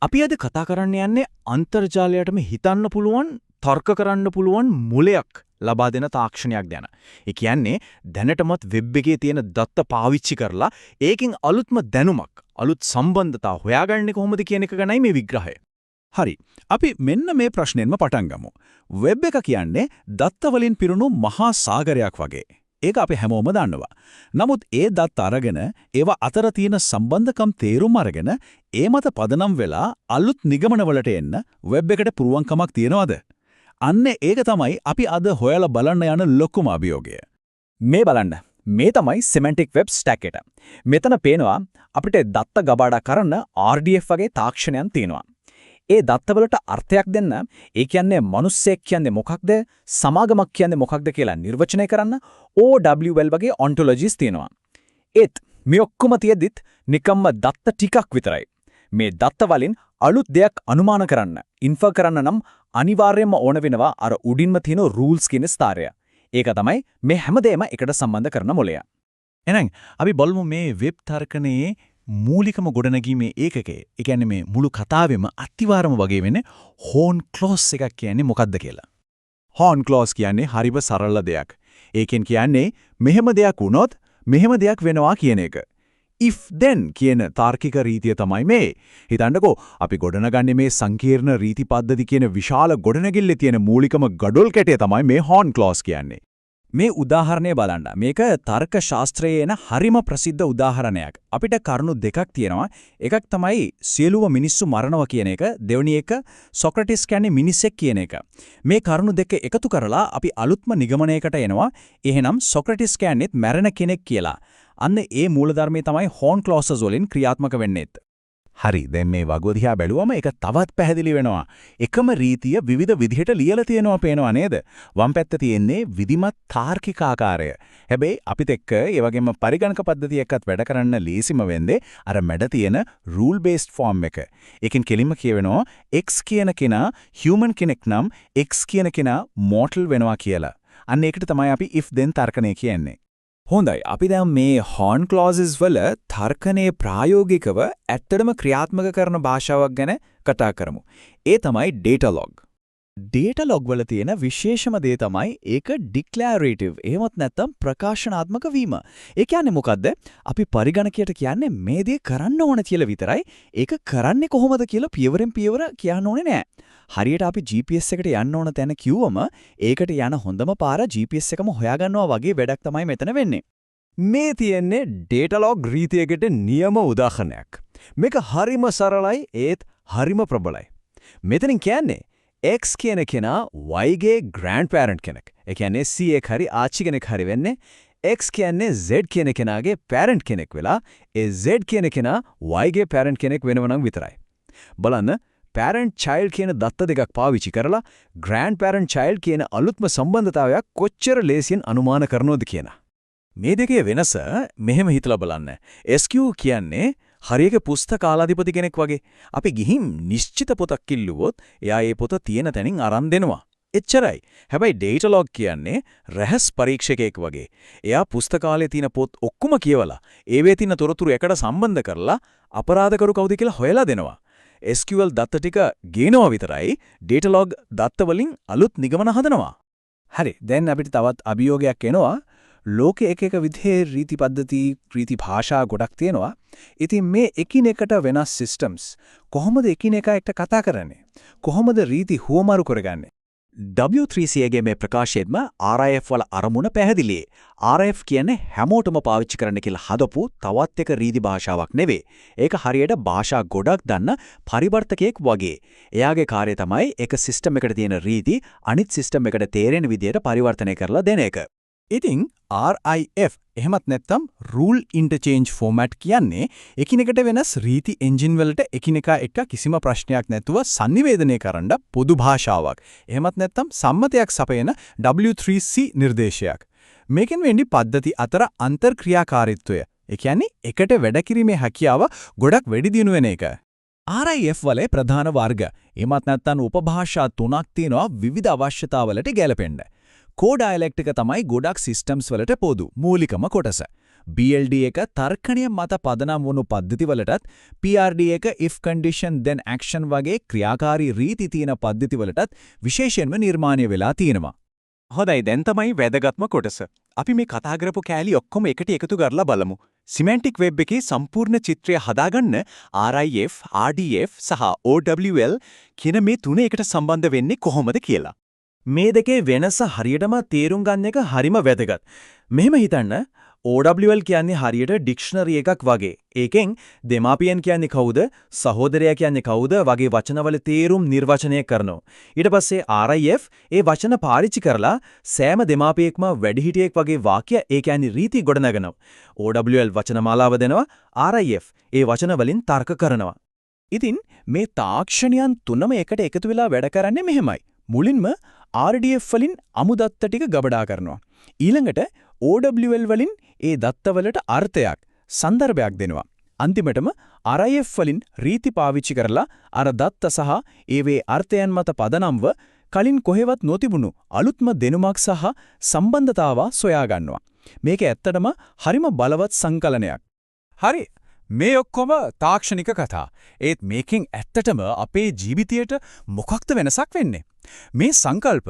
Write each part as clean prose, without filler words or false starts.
අපි අද කතා කරන්න යන්නේ අන්තර්ජාලයටම හිතන්න පුළුවන්, තර්ක කරන්න පුළුවන් මුලයක් ලබා දෙන තාක්ෂණයක් ගැන. ඒ කියන්නේ දැනටමත් වෙබ් එකේ තියෙන දත්ත පාවිච්චි කරලා ඒකෙන් අලුත්ම දැනුමක්, අලුත් සම්බන්ධතා හොයාගන්නේ කොහොමද කියන එක ගැනයි මේ විග්‍රහය. හරි. අපි මෙන්න මේ ප්‍රශ්නෙන්ම පටන් ගමු. වෙබ් එක කියන්නේ දත්ත වලින් පිරුණු මහා සාගරයක් වගේ. ඒක අපි හැමෝම දන්නවා. නමුත් ඒ දත්ත අරගෙන ඒවා අතර තියෙන සම්බන්ධකම් තේරුම් අරගෙන ඒ මත පදනම් වෙලා අලුත් නිගමනවලට එන්න වෙබ් එකට පුළුවන්කමක් තියනවද? අන්න ඒක තමයි අපි අද හොයලා බලන්න යන ලොකුම අභියෝගය. මේ බලන්න. මේ තමයි සිමැන්ටික් වෙබ් ස්ටැක් එක. මෙතන පේනවා අපිට දත්ත ගබඩා කරන්න RDF වගේ තාක්ෂණයන් තියෙනවා. ඒ දත්තවලට අර්ථයක් දෙන්න, ඒ කියන්නේ මිනිස්සෙක් කියන්නේ මොකක්ද, සමාගමක් කියන්නේ මොකක්ද කියලා නිර්වචනය කරන්න OWL වගේ ඔන්ටොලොජිස් තියෙනවා. ඒත් මේ ඔක්කොම තියෙද්දිත් නිකම්ම දත්ත ටිකක් විතරයි. මේ දත්ත වලින් අලුත් දෙයක් අනුමාන කරන්න, ඉන්ෆර් කරන්න නම් අනිවාර්යයෙන්ම ඕන වෙනවා අර උඩින්ම තියෙන රූල්ස් කියන ස්ථාරය. ඒක තමයි මේ හැමදේම එකට සම්බන්ධ කරන මොලය. එහෙනම් අපි බලමු මේ වෙබ් තර්කණයේ මූලිකම ගොඩනැගීමේ ඒකකය. ඒ කියන්නේ මේ මුළු කතාවෙම අතිවාරම වගේ වෙන්නේ හෝන් ක්ලෝස් එකක් කියන්නේ මොකක්ද කියලා. හෝන් ක්ලෝස් කියන්නේ හරිම සරල දෙයක්. ඒකෙන් කියන්නේ මෙහෙම දෙයක් වුණොත් මෙහෙම දෙයක් වෙනවා කියන එක. if then කියන තාර්කික රීතිය තමයි මේ. හිතන්නකෝ අපි ගොඩනගන්නේ මේ සංකීර්ණ රීති පද්ධති කියන විශාල ගොඩනැගිල්ලේ තියෙන මූලිකම ගඩොල් කැටය තමයි මේ හෝන් ක්ලෝස් කියන්නේ. මේ උදාහරණය බලන්න. මේක තර්ක ශාස්ත්‍රයේ එන හරිම ප්‍රසිද්ධ උදාහරණයක්. අපිට කරුණු දෙකක් තියෙනවා. එකක් තමයි සියලුම මිනිස්සු මරනවා කියන එක. දෙවෙනි එක සොක්‍රටිස් කියන්නේ මිනිසෙක් කියන එක. මේ කරුණු දෙක එකතු කරලා අපි අලුත්ම නිගමනයකට එනවා. එහෙනම් සොක්‍රටිස් කියන්නේත් මැරෙන කෙනෙක් කියලා. අන්න ඒ මූලධර්මයේ තමයි හෝන් ක්ලෝසස් වලින් ක්‍රියාත්මක වෙන්නේ. හරි. දැන් මේ වගුව දිහා බැලුවම ඒක තවත් පැහැදිලි වෙනවා. එකම රීතිය විවිධ විදිහට ලියලා තියෙනවා පේනවා නේද? වම් පැත්තේ තියෙන්නේ විධිමත් තාර්කික ආකාරය. හැබැයි අපිත් එක්ක ඒ වගේම පරිගණක පද්ධතිය එක්කත් වැඩ කරන්න ලීසිම වෙන්නේ අර මැඩ තියෙන රූල් බේස්ඩ් ෆෝම් එක. ඒකෙන් කෙලින්ම කියවෙනවා x කියන කෙනා human කෙනෙක් නම් x කියන කෙනා mortal වෙනවා කියලා. අන්න ඒකට තමයි අපි if then තර්කණය කියන්නේ. හොඳයි. අපි දැන් මේ හෝන් ක්ලෝසස් වල තර්කණයේ ප්‍රායෝගිකව ඇත්තටම ක්‍රියාත්මක කරන භාෂාවක් ගැන කතා කරමු. ඒ තමයි data log. data log වල තියෙන විශේෂම දේ තමයි ඒක declarative. එහෙමත් නැත්නම් ප්‍රකාශනාත්මක වීම. ඒ කියන්නේ මොකද්ද? අපි පරිගණකයට කියන්නේ මේ දේ කරන්න ඕන කියලා විතරයි. ඒක කරන්නේ කොහොමද කියලා පියවරෙන් පියවර කියන්න ඕනේ නෑ. හරියට අපි GPS එකට යන්න ඕන තැන කිව්වම ඒකට යන හොඳම පාර GPS එකම හොයාගන්නවා වගේ වැඩක් තමයි මෙතන වෙන්නේ. මේ තියෙන්නේ data log රීතියකට නියම උදාහරණයක්. මේක හරිම සරලයි ඒත් හරිම ප්‍රබලයි. මෙතනින් කියන්නේ X කියන කෙනා Y ගේ grandparent කෙනෙක්. ඒ කියන්නේ C එක හරි ආච්චි කෙනෙක් හරි වෙන්නේ. X කියන්නේ Z කියන කෙනාගේ parent කෙනෙක් වෙලා ඒ Z කියන කෙනා Y ගේ parent කෙනෙක් වෙනව නම් විතරයි. බලන්න parent child කියන දත්ත දෙකක් පාවිච්චි කරලා grandparent child කියන අලුත්ම සම්බන්ධතාවයක් කොච්චර ලේසියෙන් අනුමාන කරනවද කියන. මේ දෙකේ වෙනස මෙහෙම හිතලා බලන්න. SQ කියන්නේ හරියක පුස්තකාලාධිපති කෙනෙක් වගේ. අපි ගිහින් නිශ්චිත පොතක් කිල්ලුවොත් එයා ඒ පොත තියෙන තැනින් අරන් දෙනවා. එච්චරයි. හැබැයි data log කියන්නේ රහස් පරීක්ෂකයෙක් වගේ. එයා පුස්තකාලේ තියෙන පොත් ඔක්කොම කියවලා ඒවේ තියෙන තොරතුරු එකට සම්බන්ධ කරලා අපරාධකරු කවුද කියලා හොයලා දෙනවා. SQL දත්ත ටික ගේනවා විතරයි data log දත්ත වලින් අලුත් නිගමන හදනවා. හරි. දැන් අපිට තවත් අභියෝගයක් එනවා. ලෝකයේ එක විදිහේ රීති පද්ධති, රීති භාෂා ගොඩක් තියෙනවා. ඉතින් මේ එකිනෙකට වෙනස් systems කොහොමද එකිනෙක එක්ක කතා කරන්නේ? කොහොමද රීති හුවමාරු කරගන්නේ? W3C ගේ මේ ප්‍රකාශයෙන්ම RIF වල අරමුණ පැහැදිලි. RIF කියන්නේ හැමෝටම පාවිච්චි කරන්න කියලා හදපු තවත් එක රීති භාෂාවක් නෙවෙයි. ඒක හරියට භාෂා ගොඩක් දන්න පරිවර්තකයෙක් වගේ. එයාගේ කාර්යය තමයි එක සිස්ටම් එකකට තියෙන රීති අනිත් සිස්ටම් එකට තේරෙන විදිහට පරිවර්තනය කරලා දෙන එක. ඉතින් RIF එහෙමත් නැත්නම් rule interchange format කියන්නේ එකිනෙකට වෙනස් රීති එන්ජින් වලට එකිනෙකා එක්ක කිසිම ප්‍රශ්නයක් නැතුව sannivedanaya කරන්න පොදු භාෂාවක්. එහෙමත් නැත්නම් සම්මතයක් සපයන W3C නිර්දේශයක්. මේකෙන් වෙන්නේ පද්ධති අතර අන්තර්ක්‍රියාකාරීත්වය. ඒ කියන්නේ එකට වැඩ කිරීමේ හැකියාව ගොඩක් වැඩි දියුණු වෙන එක. RIF වල ප්‍රධාන වර්ග එහෙමත් නැත්නම් උපභාෂා තුනක් තියෙනවා විවිධ අවශ්‍යතාවලට ගැලපෙන්න. කෝ ඩයලෙක්ට් එක තමයි ගොඩක් සිස්ටම්ස් වලට පොදු මූලිකම කොටස. BLD එක තර්කණය මත පදනම් වුණු පද්ධතිවලටත් PRD එක if condition then action වගේ ක්‍රියාකාරී රීති තියෙන පද්ධතිවලටත් විශේෂයෙන්ම නිර්මාණය වෙලා තියෙනවා. හොඳයි දැන් තමයි වැදගත්ම කොටස. අපි මේ කතා කරපු කෑලි ඔක්කොම එකට එකතු කරලා බලමු. සිමැන්ටික් වෙබ් එකේ සම්පූර්ණ චිත්‍රය හදාගන්න RIF, RDF සහ OWL කියන මේ තුන එකට සම්බන්ධ වෙන්නේ කොහොමද කියලා. මේ දෙකේ වෙනස හරියටම තේරුම් ගන්න එක හරිම වැදගත්. මෙහෙම හිතන්න OWL කියන්නේ හරියට ඩික්ෂනරි එකක් වගේ. ඒකෙන් දෙමාපියන් කියන්නේ කවුද, සහෝදරයා කියන්නේ කවුද වගේ වචනවල තේරුම් නිර්වචනය කරනවා. ඊට පස්සේ RIF ඒ වචන පාවිච්චි කරලා සෑම දෙමාපියෙක්ම වැඩිහිටියෙක් වගේ වාක්‍ය ඒ කියන්නේ රීති ගොඩනගනවා. OWL වචනමාලාව දෙනවා, RIF ඒ වචන වලින් තර්ක කරනවා. ඉතින් මේ තාක්ෂණයන් තුනම එකට එකතු වෙලා වැඩ කරන්නේ මෙහෙමයි. මුලින්ම RDF වලින් අමුදත්ත ටික ගබඩා කරනවා. ඊළඟට OWL වලින් ඒ දත්තවලට අර්ථයක්, સંદર્ભයක් දෙනවා. අන්තිමටම RIF වලින් රීති පාවිච්චි කරලා අර දත්ත සහ ඒවේ අර්ථයන් මත පදනම්ව කලින් කොහෙවත් නොතිබුණු අලුත්ම දෙනුමක් සහ සම්බන්ධතාව සොයා ගන්නවා. මේක ඇත්තටම හරිම බලවත් සංකලනයක්. හරි. මේ ඔක්කොම තාක්ෂණික කතා. ඒත් මේකෙන් ඇත්තටම අපේ ජීවිතයට මොකක්ද වෙනසක් වෙන්නේ? මේ සංකල්ප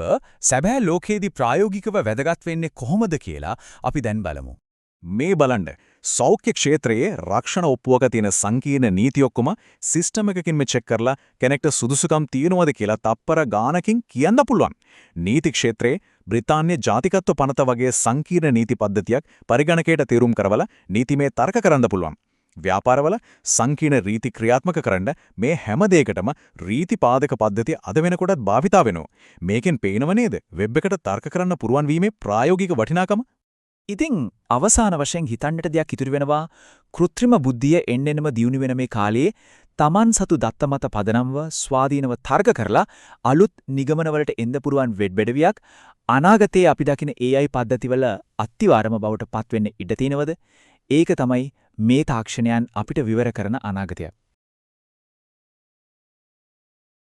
සැබෑ ලෝකයේදී ප්‍රායෝගිකව වැදගත් වෙන්නේ කොහොමද කියලා අපි දැන් බලමු. මේ බලන්න සෞඛ්‍ය ක්ෂේත්‍රයේ රක්ෂණ ඔප්පුවක තියෙන සංකීර්ණ නීති ඔක්කොම සිස්ටම් එකකින්ම චෙක් කරලා කෙනෙක්ට සුදුසුකම් තියෙනවද කියලා තප්පර ගානකින් කියන්න පුළුවන්. නීති ක්ෂේත්‍රයේ බ්‍රිතාන්‍ය ජාතිකත්ව පනත වගේ සංකීර්ණ නීති පද්ධතියක් පරිගණකයට තීරුම් කරවලා නීතිමය තර්ක කරන්න පුළුවන්. ව්‍යාපාරවල සංකීර්ණ රීති ක්‍රියාත්මක කරන්න මේ හැම දෙයකටම රීති පාදක පද්ධතිය අද වෙනකොටත් භාවිතා වෙනවා. මේකෙන් පේනව නේද වෙබ් එකට තර්ක කරන්න පුරුවන් වීමේ ප්‍රායෝගික වටිනාකම? ඉතින් අවසාන වශයෙන් හිතන්නට දෙයක් ඉතුරු වෙනවා. කෘත්‍රිම බුද්ධිය එන්නෙනම දියුණු වෙන මේ කාලයේ Taman සතු දත්ත මත පදනම්ව ස්වාධීනව තර්ක කරලා අලුත් නිගමනවලට එන්න පුරුවන් වෙඩ්බෙඩවියක් අනාගතයේ අපි දකින AI පද්ධතිවල අත්තිවාරම බවට පත් වෙන්න ඉඩ තියෙනවද? ඒක තමයි මේ තාක්ෂණයන් අපිට විවර කරන අනාගතය.